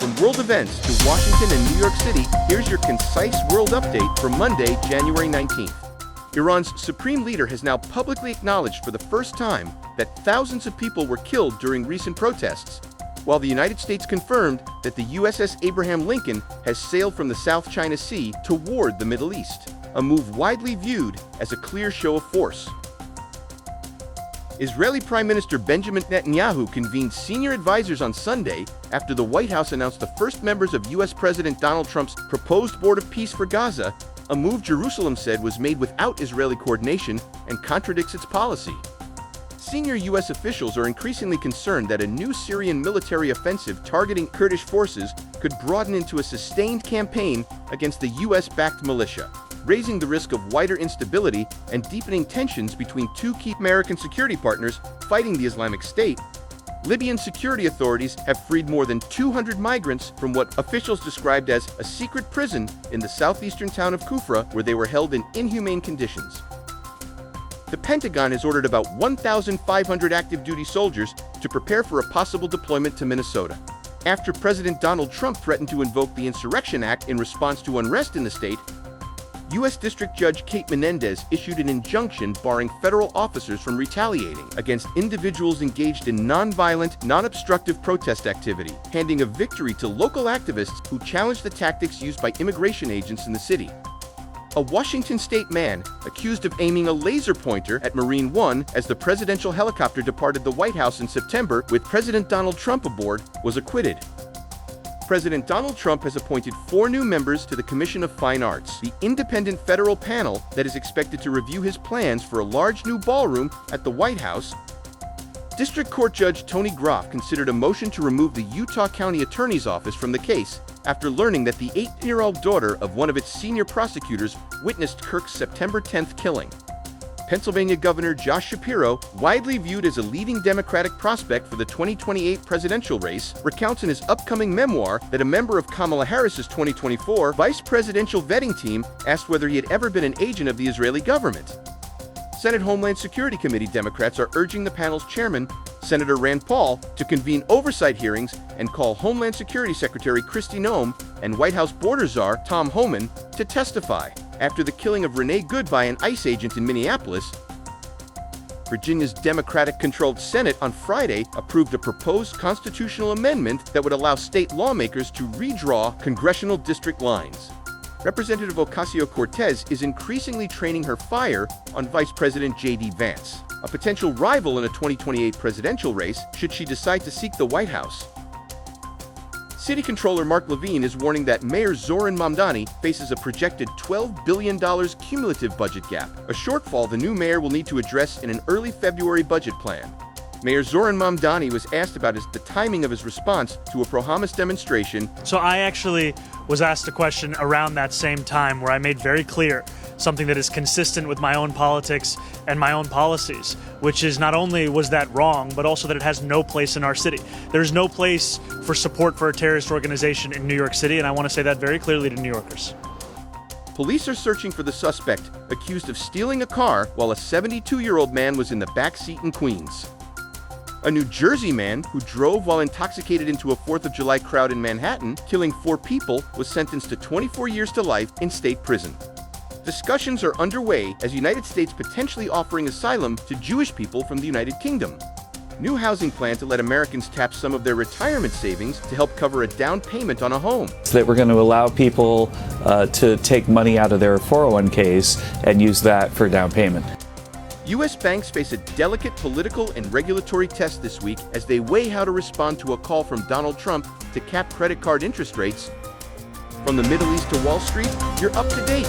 From world events to Washington and New York City, here's your concise world update for Monday, January 19th. Iran's supreme leader has now publicly acknowledged for the first time that thousands of people were killed during recent protests, while the United States confirmed that the USS Abraham Lincoln has sailed from the South China Sea toward the Middle East, a move widely viewed as a clear show of force. Israeli Prime Minister Benjamin Netanyahu convened senior advisors on Sunday after the White House announced the first members of U.S. President Donald Trump's proposed Board of Peace for Gaza, a move Jerusalem said was made without Israeli coordination and contradicts its policy. Senior U.S. officials are increasingly concerned that a new Syrian military offensive targeting Kurdish forces could broaden into a sustained campaign against the U.S.-backed militia, raising the risk of wider instability and deepening tensions between two key American security partners fighting the Islamic State. Libyan security authorities have freed more than 200 migrants from what officials described as a secret prison in the southeastern town of Kufra, where they were held in inhumane conditions. The Pentagon has ordered about 1,500 active-duty soldiers to prepare for a possible deployment to Minnesota, after President Donald Trump threatened to invoke the Insurrection Act in response to unrest in the state. U.S. District Judge Kate Menendez issued an injunction barring federal officers from retaliating against individuals engaged in nonviolent, non-obstructive protest activity, handing a victory to local activists who challenged the tactics used by immigration agents in the city. A Washington state man accused of aiming a laser pointer at Marine One as the presidential helicopter departed the White House in September with President Donald Trump aboard was acquitted. President Donald Trump has appointed 4 new members to the Commission of Fine Arts, the independent federal panel that is expected to review his plans for a large new ballroom at the White House. District Court Judge Tony Groff considered a motion to remove the Utah County Attorney's Office from the case after learning that the 8-year-old daughter of one of its senior prosecutors witnessed Kirk's September 10th killing. Pennsylvania Governor Josh Shapiro, widely viewed as a leading Democratic prospect for the 2028 presidential race, recounts in his upcoming memoir that a member of Kamala Harris's 2024 vice presidential vetting team asked whether he had ever been an agent of the Israeli government. Senate Homeland Security Committee Democrats are urging the panel's chairman, Senator Rand Paul, to convene oversight hearings and call Homeland Security Secretary Kristi Noem and White House border czar Tom Homan to testify after the killing of Renee Good by an ICE agent in Minneapolis. Virginia's Democratic-controlled Senate on Friday approved a proposed constitutional amendment that would allow state lawmakers to redraw congressional district lines. Representative Ocasio-Cortez is increasingly training her fire on Vice President J.D. Vance, a potential rival in a 2028 presidential race should she decide to seek the White House. City Controller Mark Levine is warning that Mayor Zoran Mamdani faces a projected $12 billion cumulative budget gap, a shortfall the new mayor will need to address in an early February budget plan. Mayor Zoran Mamdani was asked about the timing of his response to a pro-Hamas demonstration. So I actually was asked a question around that same time where I made very clear something that is consistent with my own politics and my own policies, which is not only was that wrong, but also that it has no place in our city. There's no place for support for a terrorist organization in New York City, and I want to say that very clearly to New Yorkers. Police are searching for the suspect accused of stealing a car while a 72-year-old man was in the back seat in Queens. A New Jersey man who drove while intoxicated into a 4th of July crowd in Manhattan, killing 4 people, was sentenced to 24 years to life in state prison. Discussions are underway as the United States potentially offering asylum to Jewish people from the United Kingdom. New housing plan to let Americans tap some of their retirement savings to help cover a down payment on a home. So that we're going to allow people to take money out of their 401ks and use that for down payment. U.S. banks face a delicate political and regulatory test this week as they weigh how to respond to a call from Donald Trump to cap credit card interest rates. From the Middle East to Wall Street, you're up to date.